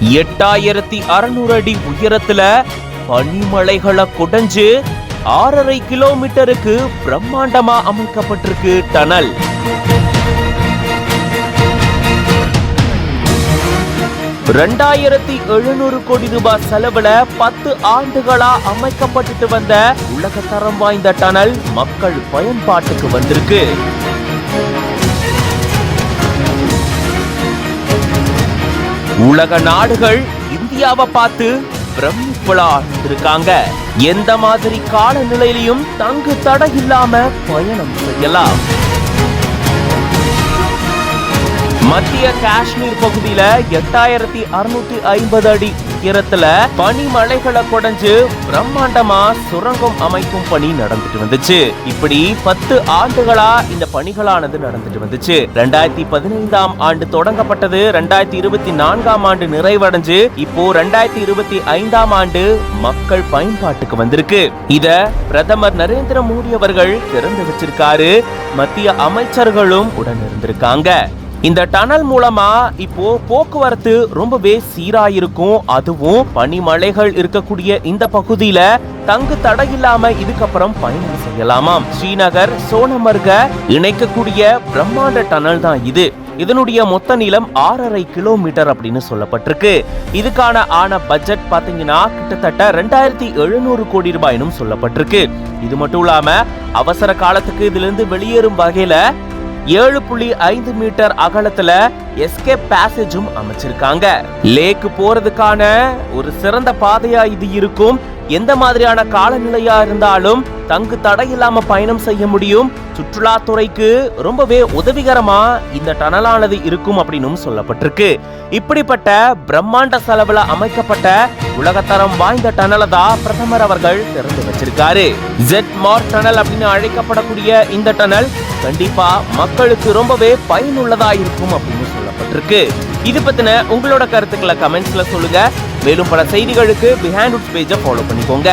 8600 அடி உயரத்துல பனிமலைகளை குடைஞ்சு 6.5 கிலோமீட்டருக்கு பிரம்மாண்டமா அமைக்கப்பட்டிருக்கு டனல். $2700 கோடி செலவுல 10 ஆண்டுகளா அமைக்கப்பட்டு வந்த உலகத்தரம் வாய்ந்த டனல் மக்கள் பயன்பாட்டுக்கு வந்திருக்கு. உலக நாடுகள் இந்தியாவை பார்த்து பிரமிப்பலா இருக்காங்க. எந்த மாதிரி காலநிலையிலும் தங்கு தடை இல்லாம பயணம் செய்யலாம். மத்திய காஷ்மீர் பகுதியில 8650 அடி உயரத்துல பனிமலைகளை குடைஞ்சு பிரம்மாண்டமா சுரங்கம் அமைக்கும் பணி நடந்துட்டு வந்துச்சு. இப்படி 10 ஆண்டுகளா இந்த பணிகளானது நடந்துட்டு வந்துச்சு. 2015ஆம் ஆண்டு தொடங்கப்பட்டது. 2024ஆம் ஆண்டு நிறைவடைஞ்சு இப்போ 2025ஆம் ஆண்டு மக்கள் பயன்பாட்டுக்கு வந்திருக்கு. இத பிரதமர் நரேந்திர மோடி அவர்கள் திறந்து வச்சிருக்காரு. மத்திய அமைச்சர்களும் உடன் இருந்திருக்காங்க. இந்த டனல் மூலமா இப்போ போக்குவரத்து ரொம்பவே சீராயிருக்கும். அதுவும் பனிமலைகள் இருக்கக்கூடிய இந்த பகுதியில தங்கு தடை இல்லாம இதுக்கப்புறம் பயணம் செய்யலாமாம். ஸ்ரீநகர் சோனமர்க இணைக்கக்கூடிய பிரம்மாண்ட டனல் தான் இது. இதனுடைய மொத்த நீளம் 6.5 கிலோமீட்டர் அப்படின்னு சொல்லப்பட்டிருக்கு. இதுக்கான ஆன பட்ஜெட் பாத்தீங்கன்னா கிட்டத்தட்ட 2700 கோடி ரூபாயும் சொல்லப்பட்டிருக்கு. இது மட்டும் இல்லாம அவசர காலத்துக்கு இதுல இருந்து வெளியேறும் வகையில 7.5 மீட்டர் அகலத்துல எஸ்கேப் பேசேஜும் அமைச்சிருக்காங்க. லேக்கு போறதுக்கான ஒரு சிறந்த பாதையா இது இருக்கும். எந்த மாதிரியான காலநிலையா இருந்தாலும் தங்கு தடை இல்லாம பயணம் செய்ய முடியும். சுற்றுலாத்துறைக்கு ரொம்பவே உதவிகரமா இந்த டனலானது இருக்கும் அப்படின்னு சொல்லப்பட்டிருக்கு. இப்படிப்பட்ட பிரம்மாண்ட செலவுல அமைக்கப்பட்ட உலகத்தரம் வாய்ந்த டனலை தான் பிரதமர் அவர்கள் திறந்து வச்சிருக்காரு. ஜெட்மார்க் டனல் அப்படின்னு அழைக்கப்படக்கூடிய இந்த டனல் கண்டிப்பா மக்களுக்கு ரொம்பவே பயனுள்ளதா இருக்கும் அப்படின்னு சொல்லப்பட்டிருக்கு. இது பத்தின உங்களோட கருத்துக்களை கமெண்ட்ஸ்ல சொல்லுங்க. மேலும் பல செய்திகளுக்கு பிஹைண்ட் உட்ஸ் பேஜை ஃபாலோ பண்ணிக்கோங்க.